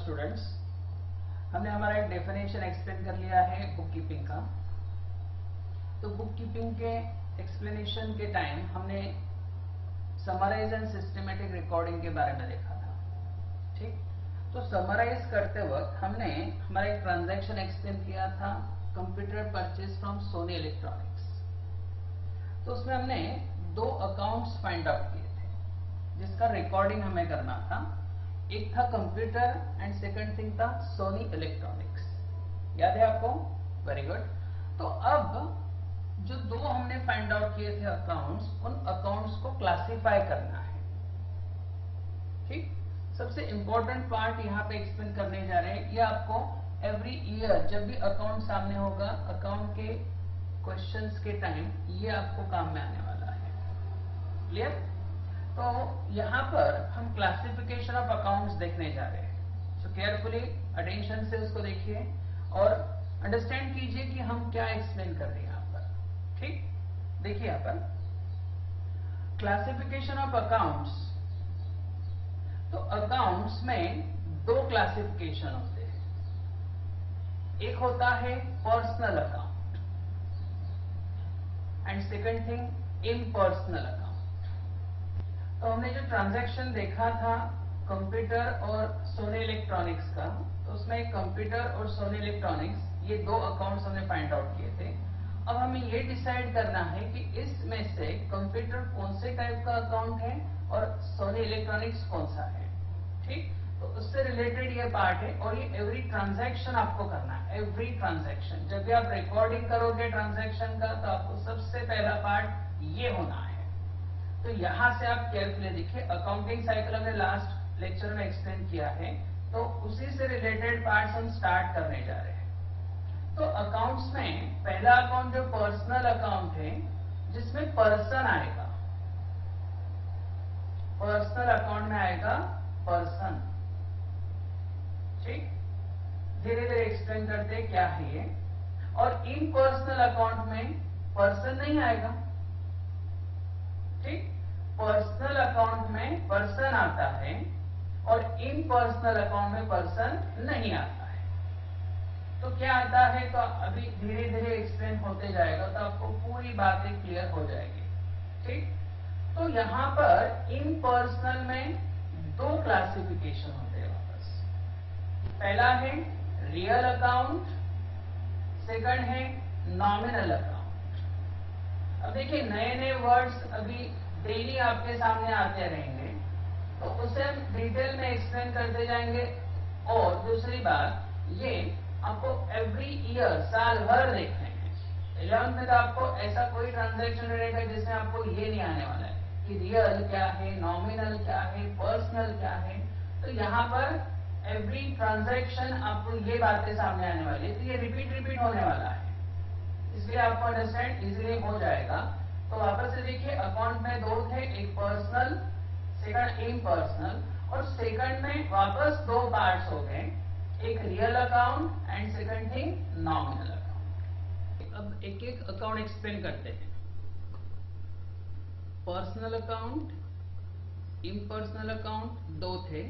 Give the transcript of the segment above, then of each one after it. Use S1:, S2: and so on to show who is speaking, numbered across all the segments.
S1: Students, हमने हमारा एक डेफिनेशन एक्सप्लेन कर लिया है बुक कीपिंग का। तो बुक कीपिंग के एक्सप्लेनेशन के टाइम हमने समराइज एंड सिस्टमेटिक रिकॉर्डिंग के बारे में देखा था। ठीक, तो समराइज करते वक्त हमने हमारा एक ट्रांजैक्शन एक्सप्लेन किया था, computer purchase from Sony electronics. तो उसमें हमने 2 अकाउंट्स फाइंड आउट किए थे जिसका रिकॉर्डिंग हमें करना था। एक था कंप्यूटर एंड सेकंड थिंग था सोनी इलेक्ट्रॉनिक्स। याद है आपको? Very good. तो अब जो 2 हमने फाइंड आउट किए थे अकाउंट्स, उन अकाउंट्स को क्लासिफाई करना है। ठीक, सबसे इंपॉर्टेंट पार्ट यहाँ पे एक्सप्लेन करने जा रहे हैं। ये आपको एवरी ईयर जब भी अकाउंट सामने होगा, अकाउंट के क्वेश्चंस के टाइम ये आपको काम में आने वाला है। क्लियर? तो यहाँ पर हम क्लासिफिकेशन ऑफ अकाउंट्स देखने जा रहे हैं। सो केयरफुली अटेंशन से उसको देखिए और अंडरस्टैंड कीजिए कि हम क्या एक्सप्लेन कर रहे हैं यहाँ पर। ठीक, देखिए यहाँ पर क्लासिफिकेशन ऑफ अकाउंट्स। तो अकाउंट्स में 2 क्लासिफिकेशन होते हैं। एक होता है personal account and second thing impersonal account. तो हमने जो ट्रांजैक्शन देखा था कंप्यूटर और सोनी इलेक्ट्रॉनिक्स का, तो उसमें कंप्यूटर और सोनी इलेक्ट्रॉनिक्स ये 2 अकाउंट्स हमने फाइंड आउट किए थे। अब हमें ये डिसाइड करना है कि इसमें से कंप्यूटर कौन से टाइप का अकाउंट है और सोनी इलेक्ट्रॉनिक्स कौन सा है। ठीक, तो उससे रिलेटेड ये पार्ट है और ये एवरी ट्रांजैक्शन आपको करना है। एवरी ट्रांजैक्शन जब भी आप रिकॉर्डिंग करोगे ट्रांजैक्शन का, तो आपको सबसे पहला पार्ट ये होना है। तो यहां से आप केयरफुली देखिए, अकाउंटिंग साइकिल हमने लास्ट लेक्चर में एक्सप्लेन किया है, तो उसी से रिलेटेड पार्ट्स हम स्टार्ट करने जा रहे हैं। तो अकाउंट्स में पहला अकाउंट जो पर्सनल अकाउंट है, जिसमें पर्सन आएगा, पर्सनल अकाउंट में आएगा पर्सन। ठीक, धीरे धीरे एक्सप्लेन करते हैं क्या है ये। और इम्पर्सनल अकाउंट में पर्सन नहीं आएगा। ठीक, पर्सनल अकाउंट में पर्सन आता है और इम्पर्सनल अकाउंट में पर्सन नहीं आता है। तो क्या आता है, तो अभी धीरे धीरे एक्सप्लेन होते जाएगा तो आपको पूरी बातें क्लियर हो जाएगी। ठीक, तो यहां पर इम्पर्सनल में 2 क्लासिफिकेशन होते हैं वापस। पहला है रियल अकाउंट, सेकंड है नॉमिनल अकाउंट। अब देखिए, नए नए वर्ड्स अभी डेली आपके सामने आते रहेंगे, तो उसे हम डिटेल में एक्सप्लेन करते जाएंगे। और दूसरी बात, ये आपको एवरी ईयर साल भर देखने हैं। 11th में तो आपको ऐसा कोई ट्रांजैक्शन रहेगा जिसमें आपको ये नहीं आने वाला है कि रियल क्या है, नॉमिनल क्या है, पर्सनल क्या है। तो यहाँ पर एवरी ट्रांजैक्शन आपको ये बातें सामने आने वाली है, तो ये रिपीट होने वाला है, इसलिए आपको अंडरस्टैंड इजीली हो जाएगा। तो वापस से देखिए, अकाउंट में 2 थे, एक पर्सनल सेकंड इम्पर्सनल, और सेकंड में वापस 2 पार्ट्स हो गए, एक real account and second thing nominal account. अब एक एक अकाउंट एक्सप्लेन करते हैं। पर्सनल अकाउंट, इम्पर्सनल अकाउंट 2 थे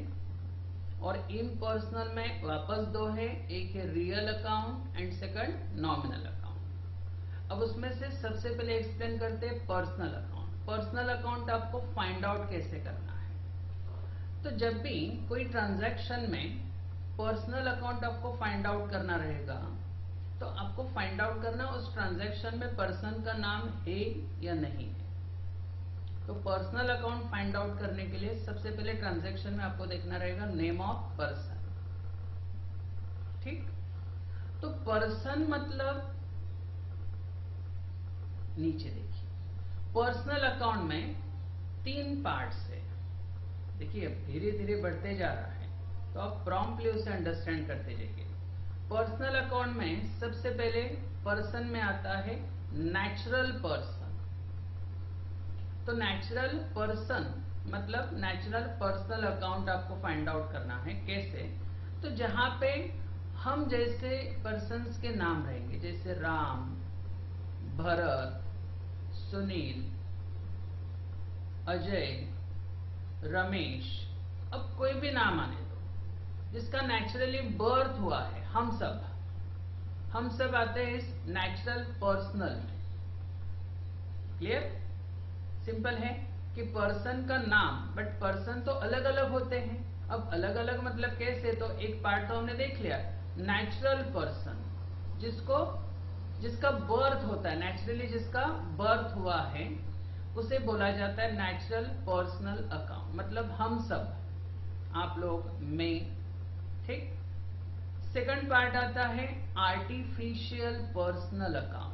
S1: और इम्पर्सनल में वापस 2 है, एक है real account and second nominal account. अब उसमें से सबसे पहले एक्सप्लेन करते हैं पर्सनल अकाउंट। पर्सनल अकाउंट आपको फाइंड आउट कैसे करना है। तो जब भी कोई ट्रांजैक्शन में पर्सनल अकाउंट आपको फाइंड आउट करना रहेगा, तो आपको फाइंड आउट करना उस ट्रांजैक्शन में पर्सन का नाम है या नहीं है। तो पर्सनल अकाउंट फाइंड आउट करने के लिए सबसे पहले ट्रांजैक्शन में आपको देखना रहेगा नेम ऑफ पर्सन। ठीक, तो पर्सन मतलब नीचे देखिए, पर्सनल अकाउंट में 3 पार्ट्स है। देखिए, अब धीरे धीरे बढ़ते जा रहा है, तो आप प्रॉम्प्टली उसे अंडरस्टैंड करते जाइए। पर्सनल अकाउंट में सबसे पहले पर्सन में आता है नेचुरल पर्सन। तो नेचुरल पर्सन मतलब नेचुरल पर्सनल अकाउंट आपको फाइंड आउट करना है। कैसे? तो जहां पे हम जैसे पर्सन्स के नाम रहेंगे, जैसे राम, भरत, सुनील, अजय, रमेश, अब कोई भी नाम आने दो, जिसका नेचुरली बर्थ हुआ है, हम सब आते हैं इस नेचुरल पर्सनल में। क्लियर? सिंपल है कि पर्सन का नाम, बट पर्सन तो अलग अलग होते हैं। अब अलग अलग मतलब कैसे, तो एक पार्ट तो हमने देख लिया, नेचुरल पर्सन, जिसका बर्थ होता है, नेचुरली जिसका बर्थ हुआ है, उसे बोला जाता है नेचुरल पर्सनल अकाउंट। मतलब हम सब, आप लोग, मैं, ठीक। सेकंड पार्ट आता है आर्टिफिशियल पर्सनल अकाउंट।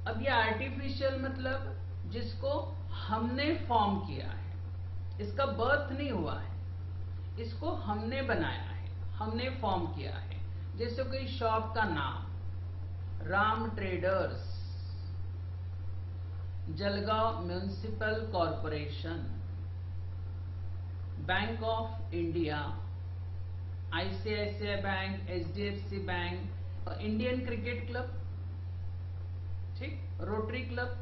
S1: अब ये आर्टिफिशियल मतलब जिसको हमने फॉर्म किया है, इसका बर्थ नहीं हुआ है, इसको हमने बनाया है, हमने फॉर्म किया है। जैसे कोई शॉप का नाम, Ram traders, Jalgaon municipal corporation, bank of India, ICICI bank, HDFC bank, Indian cricket club, ठीक, रोटरी क्लब,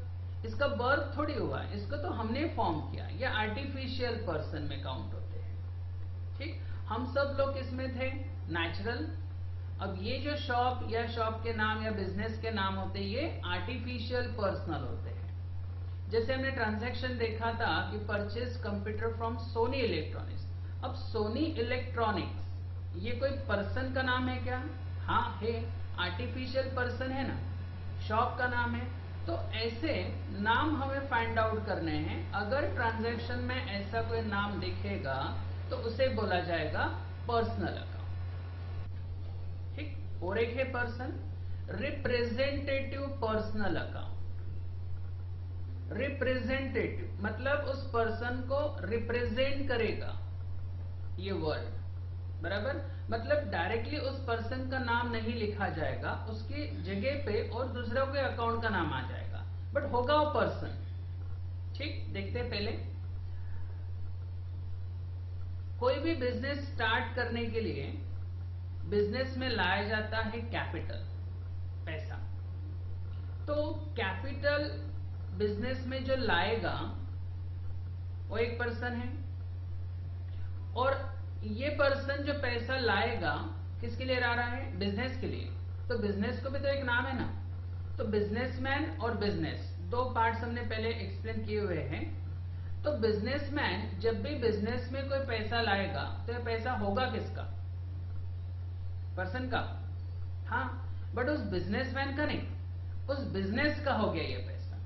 S1: इसका बर्थ थोड़ी हुआ है, इसको तो हमने फॉर्म किया। ये आर्टिफिशियल पर्सन में काउंट होते हैं, ठीक। हम सब लोग किसमें थे, नेचुरल। अब ये जो शॉप या शॉप के नाम या बिजनेस के नाम होते हैं, ये आर्टिफिशियल पर्सनल होते हैं। जैसे हमने ट्रांजैक्शन देखा था कि purchase computer from Sony electronics. अब सोनी इलेक्ट्रॉनिक्स ये कोई पर्सन का नाम है क्या? हाँ है, आर्टिफिशियल पर्सन है ना, शॉप का नाम है। तो ऐसे नाम हमें फाइंड आउट करने हैं। अगर ट्रांजैक्शन में ऐसा कोई नाम दिखेगा तो उसे बोला जाएगा पर्सनल अकाउंट, ठीक। और एक है person representative personal account. Representative मतलब उस पर्सन को रिप्रेजेंट करेगा ये वर्ड, बराबर। मतलब डायरेक्टली उस पर्सन का नाम नहीं लिखा जाएगा, उसकी जगह पे और दूसरा कोई अकाउंट का नाम आ जाएगा, बट होगा वो पर्सन, ठीक। देखते हैं पहले, कोई भी बिजनेस स्टार्ट करने के लिए बिजनेस में लाया जाता है कैपिटल, पैसा। तो कैपिटल बिजनेस में जो लाएगा वो एक पर्सन है, और ये पर्सन जो पैसा लाएगा किसके लिए ला रहा है? बिजनेस के लिए। तो बिजनेस को भी तो एक नाम है ना। तो बिजनेसमैन और बिजनेस, दो पार्ट्स हमने पहले एक्सप्लेन किए हुए हैं। तो बिजनेसमैन जब भी बिजनेस में कोई पैसा लाएगा तो ये पैसा होगा किसका? पर्सन का, हाँ, बट उस बिजनेसमैन का नहीं, उस बिजनेस का हो गया ये पैसा।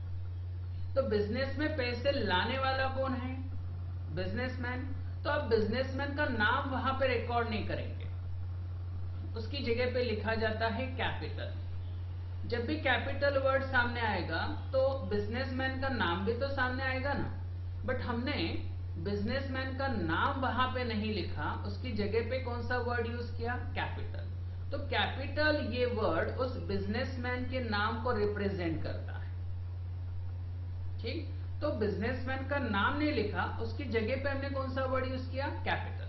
S1: तो बिजनेस में पैसे लाने वाला कौन है? बिजनेसमैन। तो अब बिजनेसमैन का नाम वहां पे रिकॉर्ड नहीं करेंगे, उसकी जगह पे लिखा जाता है कैपिटल। जब भी कैपिटल वर्ड सामने आएगा तो बिजनेसमैन का नाम भी तो सामने आएगा ना, बट हमने बिजनेसमैन का नाम वहां पे नहीं लिखा, उसकी जगह पे कौन सा वर्ड यूज किया? कैपिटल। तो कैपिटल ये वर्ड उस बिजनेसमैन के नाम को रिप्रेजेंट करता है, ठीक। तो बिजनेसमैन का नाम नहीं लिखा, उसकी जगह पे हमने कौन सा वर्ड यूज किया? कैपिटल,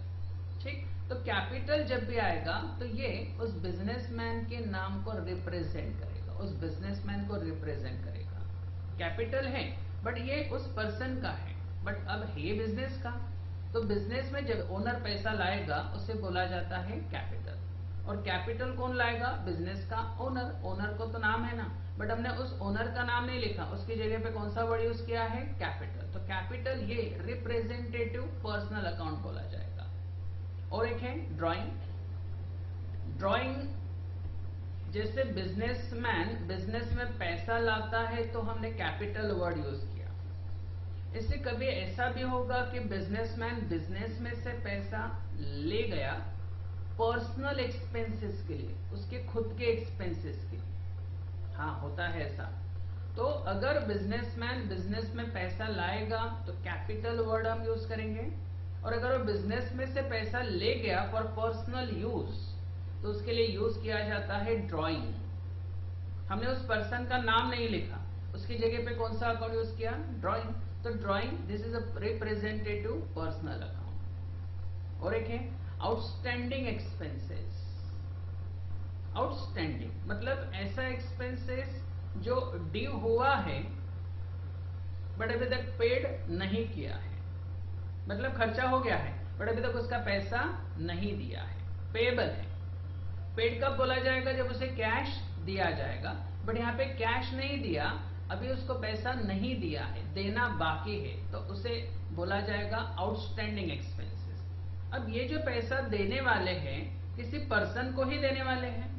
S1: ठीक। तो कैपिटल जब भी आएगा तो ये उस बिजनेसमैन के नाम को रिप्रेजेंट करेगा, उस बिजनेसमैन को रिप्रेजेंट करेगा। कैपिटल है बट ये उस पर्सन का है, बट अब है बिजनेस का। तो बिजनेस में जब ओनर पैसा लाएगा उसे बोला जाता है कैपिटल। और कैपिटल कौन लाएगा? बिजनेस का ओनर। ओनर को तो नाम है ना, बट हमने उस ओनर का नाम नहीं लिखा, उसकी जगह पे कौन सा वर्ड यूज किया है? कैपिटल। तो कैपिटल ये रिप्रेजेंटेटिव पर्सनल अकाउंट बोला जाएगा। और एक है ड्राइंग। ड्राइंग जैसे बिजनेसमैन बिजनेस में पैसा लाता है तो हमने कैपिटल वर्ड यूज किया। इससे कभी ऐसा भी होगा कि बिजनेसमैन बिजनेस में से पैसा ले गया पर्सनल एक्सपेंसेस के लिए, उसके खुद के एक्सपेंसेस के लिए, हाँ होता है ऐसा। तो अगर बिजनेसमैन बिजनेस में पैसा लाएगा तो कैपिटल वर्ड हम यूज करेंगे, और अगर वो बिजनेस में से पैसा ले गया फॉर पर्सनल यूज तो उसके लिए यूज किया जाता है ड्राइंग। हमने उस पर्सन का नाम नहीं लिखा, उसकी जगह पे कौन सा अकाउंट यूज किया? ड्राइंग। तो drawing this is a representative personal account. और एक है आउटस्टैंडिंग एक्सपेंसेस। आउटस्टैंडिंग मतलब ऐसा एक्सपेंसेस जो ड्यू हुआ है बट अभी तक पेड नहीं किया है, मतलब खर्चा हो गया है बट अभी तक उसका पैसा नहीं दिया है, पेएबल है। पेड कब बोला जाएगा? जब उसे कैश दिया जाएगा, बट यहाँ पे कैश नहीं दिया, अभी उसको पैसा नहीं दिया है, देना बाकी है, तो उसे बोला जाएगा आउटस्टैंडिंग एक्सपेंसेस। अब ये जो पैसा देने वाले हैं किसी पर्सन को ही देने वाले हैं,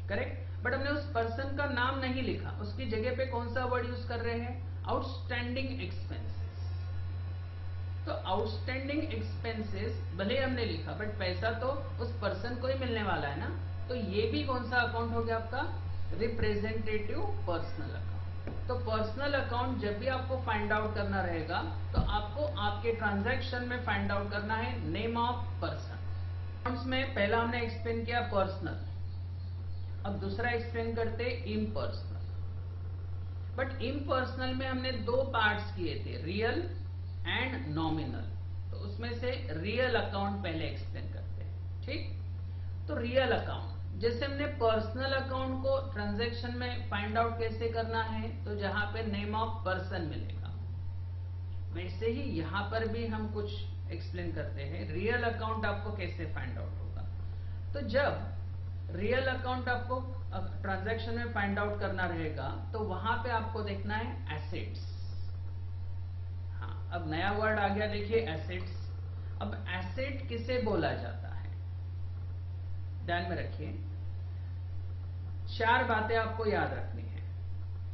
S1: करेक्ट, बट हमने उस पर्सन का नाम नहीं लिखा, उसकी जगह पे कौन सा वर्ड यूज कर रहे हैं? Outstanding expenses. तो आउटस्टैंडिंग एक्सपेंसेस भले हमने लिखा, बट पैसा तो उस पर्सन को ही मिलने वाला है ना, तो ये भी कौन सा अकाउंट हो गया आपका? Representative personal account. तो पर्सनल अकाउंट जब भी आपको फाइंड आउट करना रहेगा, तो आपको आपके ट्रांजैक्शन में फाइंड आउट करना है नेम ऑफ पर्सन। अकाउंट्स में पहला हमने एक्सप्लेन किया पर्सनल, अब दूसरा एक्सप्लेन करते इम्पर्सनल। बट इम्पर्सनल में हमने दो पार्ट्स किए थे, रियल एंड नॉमिनल। तो उसमें से रियल अकाउंट पहले एक्सप्लेन करते हैं, ठीक। तो रियल अकाउंट, जैसे हमने पर्सनल अकाउंट को ट्रांजैक्शन में फाइंड आउट कैसे करना है, तो जहां पे नेम ऑफ पर्सन मिलेगा, वैसे ही यहां पर भी हम कुछ एक्सप्लेन करते हैं रियल अकाउंट आपको कैसे फाइंड आउट होगा। तो जब रियल अकाउंट आपको ट्रांजैक्शन में फाइंड आउट करना रहेगा, तो वहां पे आपको देखना है एसेट्स। हाँ, अब नया वर्ड आ गया, देखिए एसेट्स। अब एसेट किसे बोला जाता है, ध्यान में रखिए, चार बातें आपको याद रखनी है।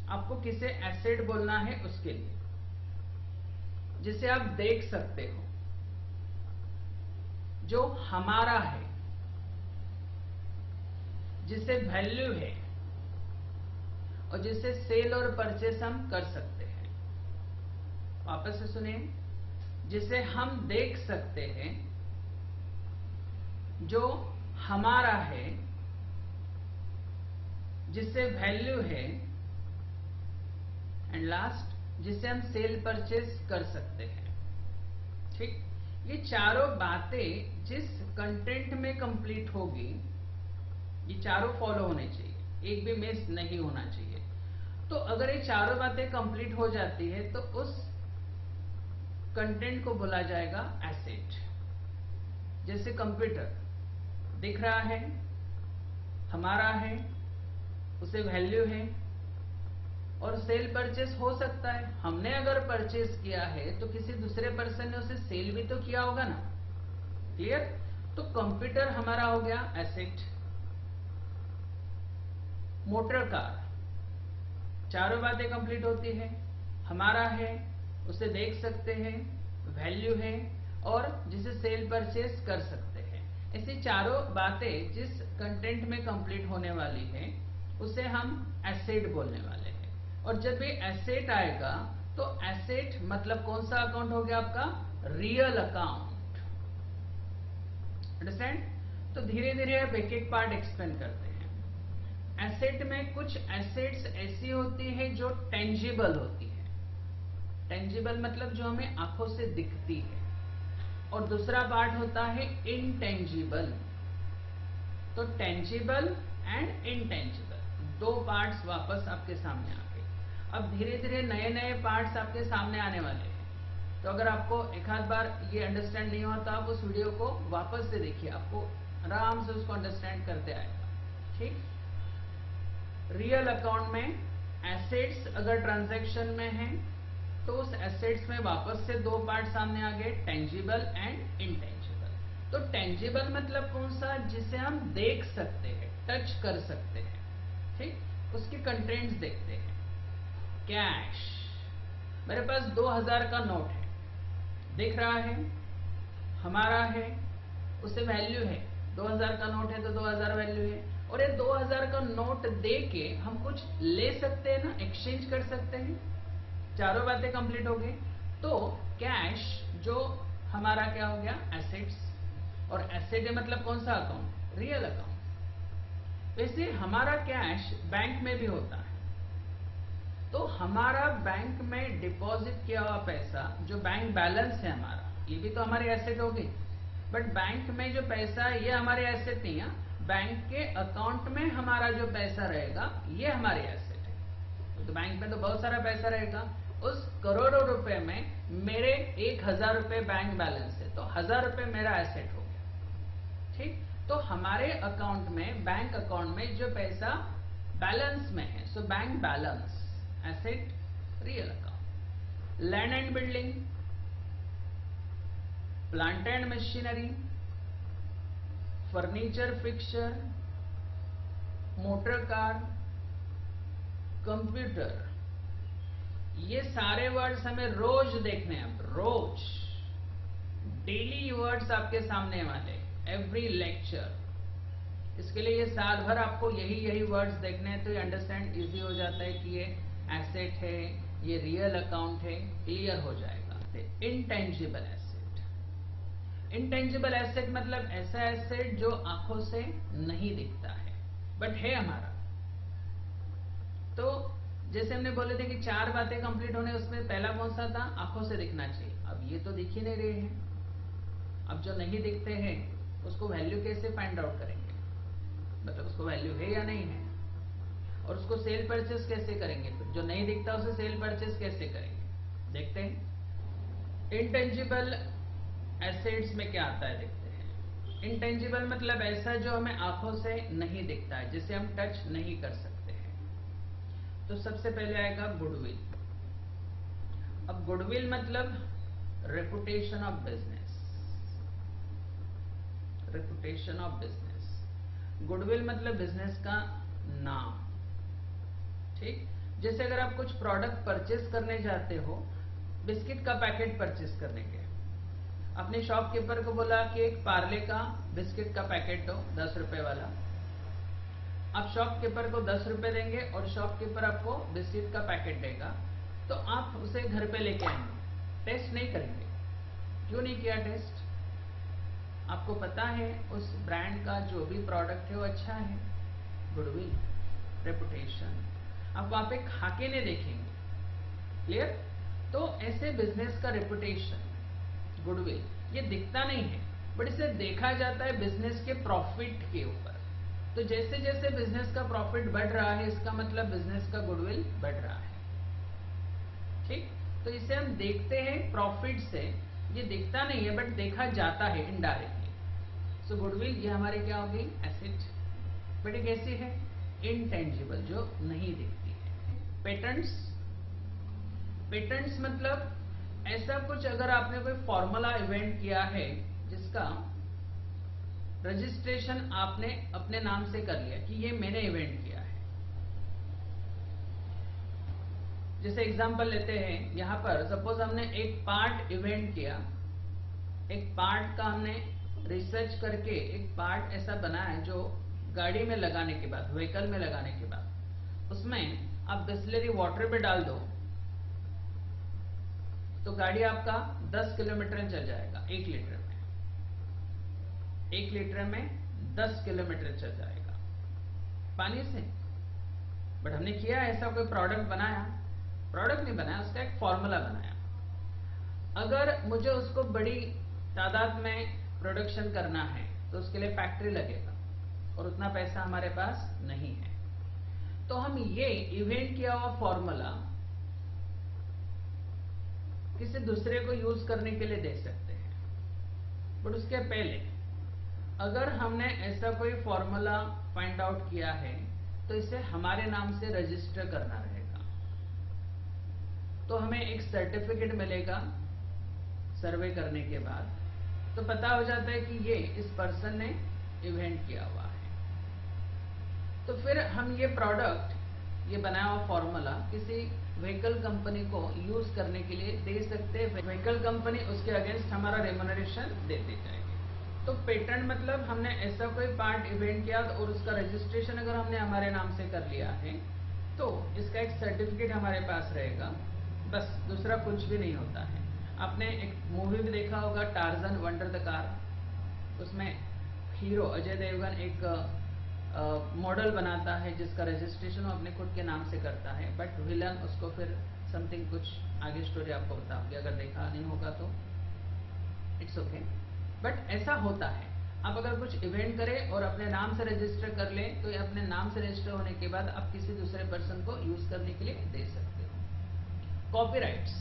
S1: आपको किसे एसेट बोलना है उसके लिए, जिसे आप देख सकते हो, जो हमारा है, जिसे वैल्यू है, और जिसे सेल और परचेस हम कर सकते हैं। वापस से सुनिए, जिसे हम देख सकते हैं, जो हमारा है, जिसे वैल्यू है, एंड लास्ट जिसे हम सेल परचेस कर सकते हैं, ठीक। ये चारों बातें जिस कंटेंट में कंप्लीट होगी, ये चारों फॉलो होने चाहिए, एक भी मिस नहीं होना चाहिए। तो अगर ये चारों बातें कंप्लीट हो जाती है, तो उस कंटेंट को बोला जाएगा एसेट। जैसे कंप्यूटर दिख रहा है, हमारा है, उसे वैल्यू है, और सेल परचेस हो सकता है, हमने अगर परचेस किया है तो किसी दूसरे पर्सन ने उसे सेल भी तो किया होगा ना, क्लियर। तो कंप्यूटर हमारा हो गया एसेट। मोटर कार, चारों बातें कंप्लीट होती है, हमारा है, उसे देख सकते हैं, वैल्यू है, और जिसे सेल परचेस कर सकते हैं। ऐसी चारों बातें जिस कंटेंट में कंप्लीट होने वाली है, उसे हम एसेट बोलने वाले हैं। और जब भी एसेट आएगा, तो एसेट मतलब कौन सा अकाउंट हो गया आपका? Real account. अंडरस्टैंड? तो धीरे धीरे आप एक एक पार्ट एक्सप्लेन करते हैं। एसेट में कुछ एसेट्स ऐसी होती है जो टेंजिबल होती है। टेंजिबल मतलब जो हमें आंखों से दिखती है, और दूसरा पार्ट होता है इनटेंजिबल। तो टेंजिबल एंड इनटेंजिबल, दो पार्ट्स वापस आपके सामने आ गए। अब धीरे धीरे नए नए पार्ट्स आपके सामने आने वाले हैं। तो अगर आपको एक आध बार ये अंडरस्टैंड नहीं हुआ, तो आप उस वीडियो को वापस से देखिए, आपको आराम से उसको अंडरस्टैंड करते आएगा, ठीक। रियल अकाउंट में एसेट्स अगर ट्रांजैक्शन में है, तो उस एसेट्स में वापस से दो पार्ट सामने आ गए, टेंजिबल एंड इनटेंजिबल। तो टेंजिबल मतलब कौन सा? जिसे हम देख सकते हैं, टच कर सकते हैं, ठीक। उसके कंटेंट्स देखते हैं। कैश, मेरे पास 2000 का नोट है, दिख रहा है, हमारा है, उसे वैल्यू है, 2000 का नोट है तो 2000 वैल्यू है, और ये 2000 का नोट दे के हम कुछ ले सकते हैं ना, एक्सचेंज कर सकते हैं। चारों बातें कंप्लीट हो गई। तो कैश जो हमारा क्या हो गया? एसेट्स। और एसेट मतलब कौन सा अकाउंट? Real account. वैसे हमारा कैश बैंक में भी होता है। तो हमारा बैंक में डिपॉजिट किया हुआ पैसा, जो बैंक बैलेंस है हमारा, ये भी तो हमारी एसेट होगी। बट बैंक में जो पैसा है, ये हमारे एसेट नहीं है। बैंक के अकाउंट में हमारा जो पैसा रहेगा, ये हमारी एसेट है। तो बैंक में तो बहुत सारा पैसा रहेगा, उस करोड़ों रुपए में मेरे 1000 रुपए बैंक बैलेंस है, तो 1000 रुपए मेरा एसेट हो गया। ठीक, तो हमारे अकाउंट में, बैंक अकाउंट में जो पैसा बैलेंस में है, so bank balance asset, real account. Land and building, plant and machinery, furniture fixture, motor car, computer, ये सारे वर्ड्स हमें रोज देखने हैं। रोज डेली वर्ड्स आपके सामने वाले, एवरी लेक्चर। इसके लिए ये साल भर आपको यही वर्ड्स देखने हैं, तो ये अंडरस्टैंड इजी हो जाता है कि ये एसेट है, ये रियल अकाउंट है, क्लियर हो जाएगा। Intangible asset. इंटेंजिबल एसेट मतलब ऐसा एसेट जो आंखों से नहीं दिखता है बट है हमारा। तो जैसे हमने बोले थे कि 4 बातें कंप्लीट होने, उसमें पहला कौन सा था? आंखों से दिखना चाहिए। अब ये तो दिख ही नहीं रहे हैं। अब जो नहीं दिखते हैं उसको वैल्यू कैसे फाइंड आउट करेंगे, मतलब उसको वैल्यू है या नहीं है, और उसको सेल परचेस कैसे करेंगे? फिर जो नहीं दिखता उसे सेल परचेस कैसे करेंगे, देखते हैं। इंटेंजिबल एसेट्स में क्या आता है, देखते हैं। इंटेंजिबल मतलब ऐसा जो हमें आंखों से नहीं दिखता है, जिसे हम टच नहीं कर सकते हैं। तो सबसे पहले आएगा गुडविल। अब गुडविल मतलब reputation of business. Reputation of business. Goodwill मतलब बिजनेस का नाम। ठीक, जैसे अगर आप कुछ प्रोडक्ट परचेस करने जाते हो, बिस्किट का पैकेट परचेस करने के, अपने शॉपकीपर को बोला कि एक पार्ले का बिस्किट का पैकेट दो 10 रुपए वाला। आप शॉपकीपर को 10 रुपए देंगे और शॉपकीपर आपको बिस्किट का पैकेट देगा, तो आप उसे घर पे लेके आएंगे, टेस्ट नहीं करेंगे। क्यों नहीं किया टेस्ट? आपको पता है उस ब्रांड का जो भी प्रोडक्ट है वो अच्छा है। Goodwill, reputation. आप वहां पे खा के नहीं देखेंगे, क्लियर? तो ऐसे बिजनेस का रेपुटेशन, गुडविल, ये दिखता नहीं है बट इसे देखा जाता है बिजनेस के प्रॉफिट के ऊपर। तो जैसे जैसे बिजनेस का प्रॉफिट बढ़ रहा है, इसका मतलब बिजनेस का गुडविल बढ़ रहा है। ठीक, तो इसे हम देखते हैं प्रॉफिट से, ये दिखता नहीं है बट देखा जाता है इनडायरेक्टली। सो गुडविल ये हमारे क्या होगी? एसेट। बट ये कैसी है? इंटेंजिबल, जो नहीं दिखती है। पेटेंट्स। पेटेंट्स मतलब ऐसा कुछ, अगर आपने कोई फॉर्मूला इवेंट किया है जिसका रजिस्ट्रेशन आपने अपने नाम से कर लिया कि ये मैंने इवेंट किया है। जैसे एग्जांपल लेते हैं, यहां पर सपोज हमने एक पार्ट इवेंट किया, एक पार्ट का हमने रिसर्च करके एक पार्ट ऐसा बना है जो गाड़ी में लगाने के बाद, व्हीकल में लगाने के बाद उसमें आप बिस्लरी वाटर पे डाल दो तो गाड़ी आपका 10 किलोमीटर चल जाएगा 1 लीटर में। 1 लीटर में 10 किलोमीटर चल जाएगा पानी से। बट हमने किया ऐसा, कोई प्रोडक्ट बनाया, प्रोडक्ट नहीं बनाया, उसका एक फॉर्मूला बनाया। अगर मुझे उसको बड़ी तादाद में प्रोडक्शन करना है तो उसके लिए फैक्ट्री लगेगा और उतना पैसा हमारे पास नहीं है। तो हम ये इवेंट किया हुआ फॉर्मूला किसी दूसरे को यूज करने के लिए दे सकते हैं। बट उसके पहले अगर हमने ऐसा कोई फॉर्मूला फाइंड आउट किया है तो इसे हमारे नाम से रजिस्टर करना रहेगा। तो हमें एक सर्टिफिकेट मिलेगा सर्वे करने के बाद, तो पता हो जाता है कि ये इस पर्सन ने इवेंट किया हुआ है। तो फिर हम ये प्रोडक्ट, ये बनाया हुआ फॉर्मूला किसी व्हीकल कंपनी को यूज करने के लिए दे सकते हैं। व्हीकल कंपनी उसके अगेंस्ट हमारा रेम्यूनरेशन देती जाएगी। तो पेटेंट मतलब हमने ऐसा कोई पार्ट इवेंट किया और उसका रजिस्ट्रेशन अगर हमने हमारे नाम से कर लिया है तो इसका एक सर्टिफिकेट हमारे पास रहेगा, बस, दूसरा कुछ भी नहीं होता है। आपने एक मूवी भी देखा होगा, टार्जन वंडर द कार। उसमें हीरो अजय देवगन एक मॉडल बनाता है जिसका रजिस्ट्रेशन वो अपने खुद के नाम से करता है, बट विलन उसको फिर समथिंग कुछ आगे स्टोरी आपको बताऊंगी, अगर देखा नहीं होगा तो इट्स ओके। बट ऐसा होता है, आप अगर कुछ इवेंट करें और अपने नाम से रजिस्टर कर लें तो ये अपने नाम से रजिस्टर होने के बाद आप किसी दूसरे पर्सन को यूज करने के लिए दे सकते हो। कॉपीराइट्स,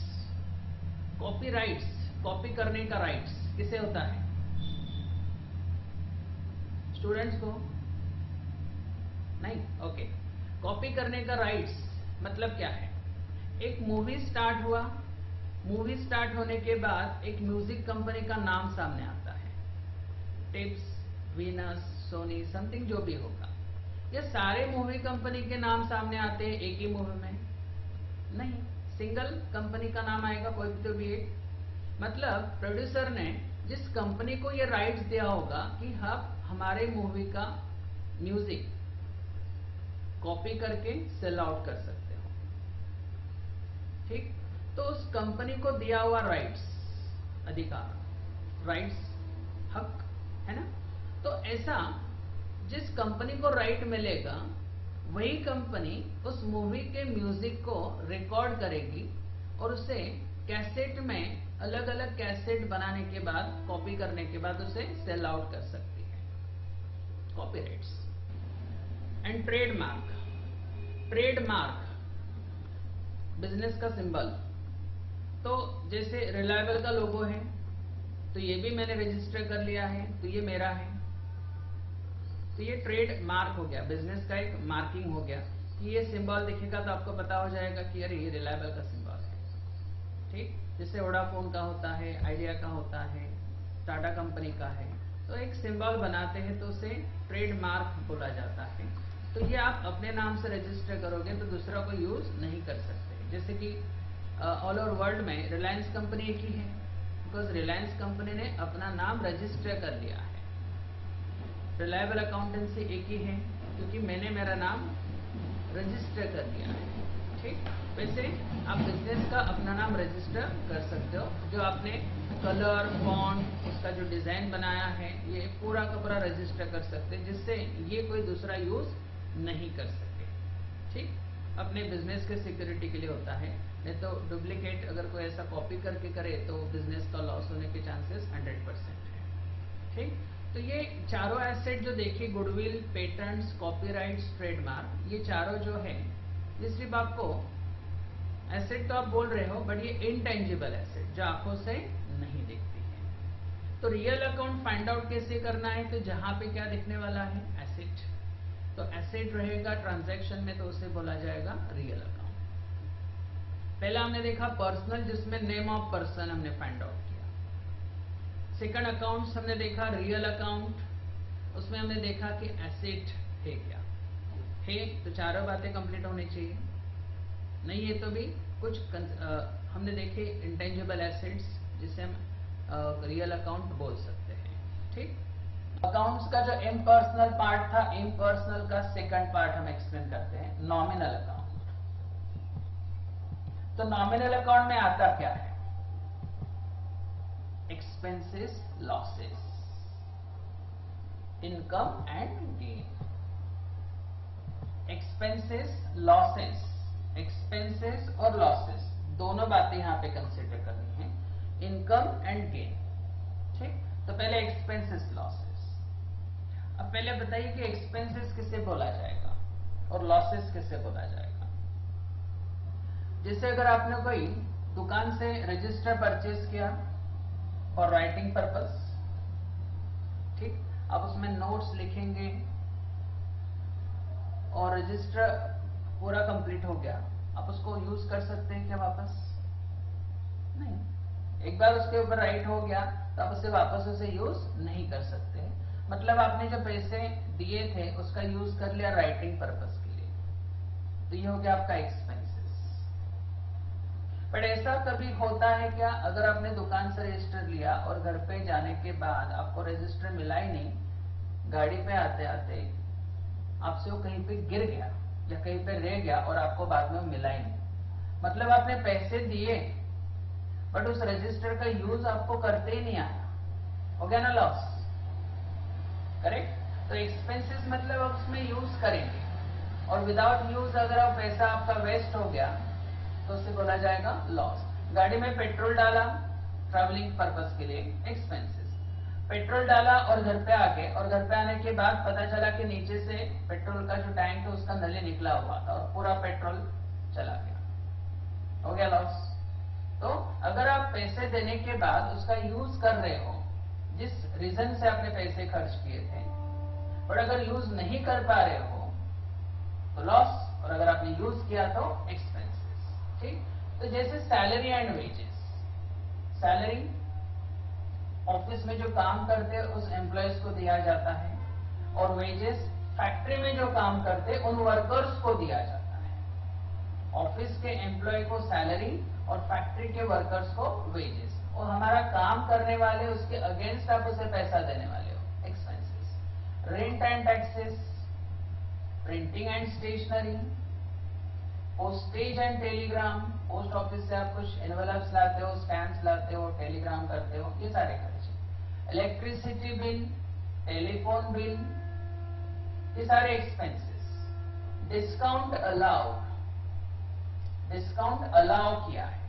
S1: कॉपी करने का राइट्स किसे होता है? स्टूडेंट्स को नहीं? ओके, कॉपी करने का राइट्स मतलब क्या है? एक मूवी स्टार्ट हुआ, मूवी स्टार्ट होने के बाद एक म्यूजिक कंपनी का नाम सामने आता है, टिप्स, वीनस, सोनी, समथिंग जो भी होगा। ये सारे मूवी कंपनी के नाम सामने आते हैं एक ही मूवी में? नहीं, सिंगल कंपनी का नाम आएगा कोई तो भी एक। मतलब प्रोड्यूसर ने जिस कंपनी को ये राइट्स दिया होगा कि आप हमारे मूवी का म्यूजिक कॉपी करके सेल आउट कर सकते हो, ठीक? तो उस कंपनी को दिया हुआ राइट्स, अधिकार, राइट्स, हक, है ना? तो ऐसा जिस कंपनी को राइट मिलेगा वही कंपनी उस मूवी के म्यूजिक को रिकॉर्ड करेगी और उसे कैसेट में, अलग अलग कैसेट बनाने के बाद, कॉपी करने के बाद उसे सेल आउट कर सकती है। Copyrights. And trademark, trademark business का सिंबल। तो जैसे रिलायबल का लोगो है, तो ये भी मैंने रजिस्टर कर लिया है, तो ये मेरा है, तो ये ट्रेड मार्क हो गया, बिजनेस का एक मार्किंग हो गया कि ये सिंबल दिखेगा तो आपको पता हो जाएगा कि अरे ये रिलायबल का सिंबल है, ठीक? जैसे वोडाफोन का होता है, आइडिया का होता है, टाटा कंपनी का है, तो एक सिंबल बनाते हैं तो उसे ट्रेड मार्क बोला जाता है। तो ये आप अपने नाम से रजिस्टर करोगे तो दूसरा को यूज नहीं कर सकते। जैसे कि ऑल ओवर वर्ल्ड में रिलायंस कंपनी एक ही है, बिकॉज रिलायंस कंपनी ने अपना नाम रजिस्टर कर लिया है। रिलायबल अकाउंटेंसी एक ही है क्योंकि मैंने मेरा नाम रजिस्टर कर दिया है, ठीक? वैसे आप बिजनेस का अपना नाम रजिस्टर कर सकते हो, जो आपने कलर, फॉन्ट, उसका जो डिजाइन बनाया है, ये पूरा का पूरा रजिस्टर कर सकते हैं, जिससे ये कोई दूसरा यूज नहीं कर सके, ठीक? अपने बिजनेस के सिक्योरिटी के लिए होता है, नहीं तो डुप्लीकेट अगर कोई ऐसा कॉपी करके करे तो बिजनेस का लॉस होने के चांसेस 100% है, ठीक? तो ये चारों एसेट जो देखिए, गुडविल, पेटेंट्स, कॉपीराइट्स, ट्रेडमार्क, ये चारों जो है ये सिर्फ आपको एसेट तो आप बोल रहे हो, बट ये इनटेंजिबल एसेट जो आंखों से नहीं दिखती है। तो रियल अकाउंट फाइंड आउट कैसे करना है? तो जहां पे क्या दिखने वाला है? एसेट। तो एसेट रहेगा ट्रांजैक्शन में तो उसे बोला जाएगा रियल अकाउंट। पहला हमने देखा पर्सनल, जिसमें नेम ऑफ पर्सन हमने फाइंड आउट किया। सेकंड अकाउंट्स हमने देखा रियल अकाउंट, उसमें हमने देखा कि एसेट है क्या है, तो चारों बातें कंप्लीट होनी चाहिए। नहीं है तो भी कुछ हमने देखे इंटेंजिबल एसेट्स, जिसे हम रियल अकाउंट बोल सकते हैं, ठीक? अकाउंट्स का जो इम्पर्सनल पार्ट था, इम्पर्सनल का सेकंड पार्ट हम एक्सप्लेन करते हैं, नॉमिनल अकाउंट। तो नॉमिनल अकाउंट में आता क्या है? Expenses, losses, income and gain. Expenses, losses, expenses और लॉसेस दोनों बातें यहां पे कंसिडर करनी है, इनकम एंड गेन, ठीक? तो पहले एक्सपेंसेस, लॉसेस। अब पहले बताइए कि एक्सपेंसेस किसे बोला जाएगा और लॉसेस किसे बोला जाएगा? जैसे अगर आपने कोई दुकान से रजिस्टर परचेज किया फॉर राइटिंग पर्पस, ठीक? आप उसमें नोट्स लिखेंगे और रजिस्टर पूरा कंप्लीट हो गया, आप उसको यूज कर सकते हैं क्या वापस? नहीं। एक बार उसके ऊपर राइट हो गया तो आप उसे वापस उसे यूज नहीं कर सकते। मतलब आपने जो पैसे दिए थे उसका यूज कर लिया राइटिंग पर्पस के लिए, तो ये हो गया आपका एक्सपेंसेस। बट ऐसा कभी होता है क्या? अगर आपने दुकान से रजिस्टर लिया और घर पे जाने के बाद आपको रजिस्टर मिला ही नहीं, गाड़ी पे आते आते आपसे वो कहीं पे गिर गया या कहीं पे रह गया और आपको बाद में मिला ही नहीं, मतलब आपने पैसे दिए बट उस रजिस्टर का यूज आपको करते ही नहीं आया, हो गया ना लॉस, करेक्ट? तो एक्सपेंसेस मतलब आप उसमें यूज करेंगे और विदाउट यूज अगर आप पैसा आपका वेस्ट हो गया तो उसे बोला जाएगा लॉस। गाड़ी में पेट्रोल डाला ट्रैवलिंग पर्पस के लिए, एक्सपेंसेस। पेट्रोल डाला और घर पे आ गए, और घर पे आने के बाद पता चला कि नीचे से पेट्रोल का जो टैंक है उसका नली निकला हुआ था और पूरा पेट्रोल चला गया, हो गया लॉस। तो अगर आप पैसे देने के बाद उसका यूज कर रहे हो, जिस रीजन से आपने पैसे खर्च किए थे, और अगर यूज नहीं कर पा रहे हो तो लॉस, और अगर आपने यूज किया तो एक्सपेंसेस। ठीक, तो जैसे salary and wages, salary office में जो काम करते हैं उस एम्प्लॉयज को दिया जाता है, और वेजेस फैक्ट्री में जो काम करते हैं उन वर्कर्स को दिया जाता है। ऑफिस के एम्प्लॉय को सैलरी और फैक्ट्री के वर्कर्स को वेजेस। और हमारा काम करने वाले उसके अगेंस्ट आप उसे पैसा देने वाले हो, expenses. Rent and taxes, printing and stationery, postage and telegram, post office से आप कुछ एनवेलप्स लाते हो, स्टैम्प्स लाते हो, टेलीग्राम करते हो, ये सारे खर्चे। इलेक्ट्रिसिटी बिल, टेलीफोन बिल, ये सारे expenses. Discount allow, discount allow किया है,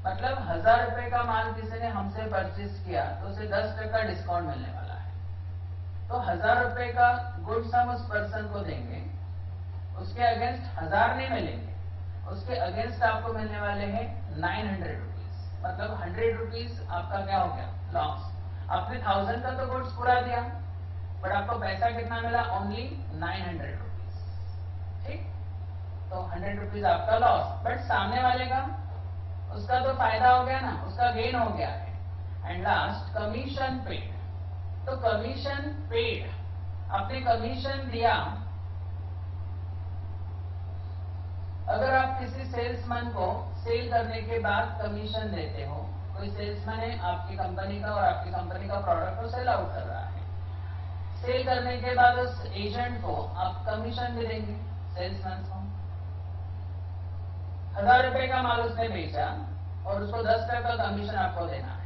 S1: मतलब 1000 रुपए का माल किसी ने हमसे परचेज किया तो उसे 10% डिस्काउंट मिलने वाला है। तो 1000 रुपए का गुड्स हम उस पर्सन को देंगे, उसके अगेंस्ट 1000 नहीं मिलेंगे, उसके अगेंस्ट आपको मिलने वाले हैं 900 रुपीज। मतलब 100 रुपीज आपका क्या हो गया, लॉस। आपने 1000 का तो गुड्स पूरा दिया, बट आपको पैसा कितना मिला, ओनली 900 रुपीज। ठीक, तो 100 रुपीज आपका लॉस, बट सामने वाले का, उसका तो फायदा हो गया ना, उसका गेन हो गया है। And last, commission paid. तो कमीशन पेड, आपने कमीशन दिया। अगर आप किसी सेल्समैन को सेल करने के बाद कमीशन देते हो, कोई सेल्समैन है आपकी कंपनी का और आपकी कंपनी का प्रोडक्ट को सेल आउट कर रहा है, सेल करने के बाद उस एजेंट को आप कमीशन भी देंगे, सेल्समैन को। 1000 रुपए का माल उसने बेचा और उसको 10% कमीशन आपको देना है।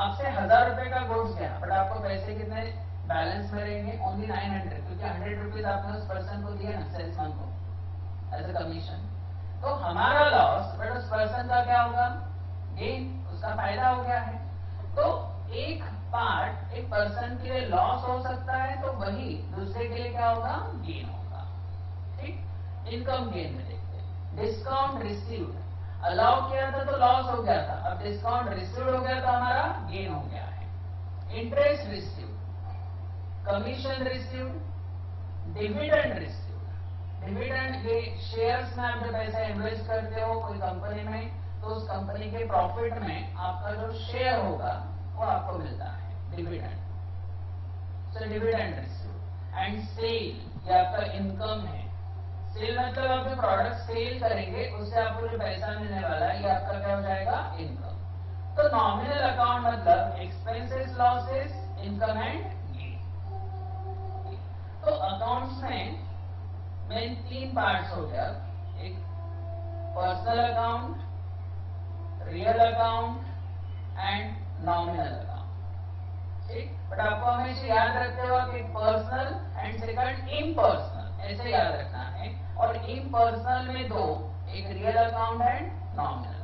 S1: आपसे 1000 रुपए का गुड्स गया, बट आपको पैसे कितने बैलेंस में रहेंगे, ओनली 900, क्योंकि 100 रुपीज आपने उस पर्सन को दिया ना, सेल्समैन को, एज ए कमीशन। तो हमारा लॉस, बट उस पर्सन का क्या होगा, गेन, उसका फायदा हो गया है। तो एक पार्ट एक पर्सन के लिए लॉस हो सकता है, तो वही दूसरे के लिए क्या होगा, गेन होगा। ठीक, इनकम गेन में देखते हैं। डिस्काउंट रिसीव्ड, अलाउ किया था तो लॉस हो गया था, अब डिस्काउंट रिसीव्ड हो गया तो हमारा गेन हो गया है। Interest received, commission received, dividend received. Dividend, ये शेयर्स में आप जब पैसा इन्वेस्ट करते हो कोई कंपनी में, तो उस कंपनी के प्रॉफिट में आपका जो शेयर होगा वो आपको मिलता है, dividend. So dividend received. And sale, ये आपका इनकम है। सेल मतलब आप जो प्रोडक्ट सेल करेंगे उससे आपको जो पैसा मिलने वाला है, ये आपका क्या हो जाएगा, इनकम। तो नॉमिनल अकाउंट मतलब expenses, losses, income and gain. तो अकाउंट्स में मेन 3 पार्ट्स हो गया, एक personal account, real account and nominal account. ठीक, बट आपको हमेशा याद रखते हुआ कि पर्सनल एंड सेकंड इम्पर्सनल, ऐसे याद रखना है। और इम्पर्सनल में 2, एक रियल अकाउंट एंड नॉमिनल।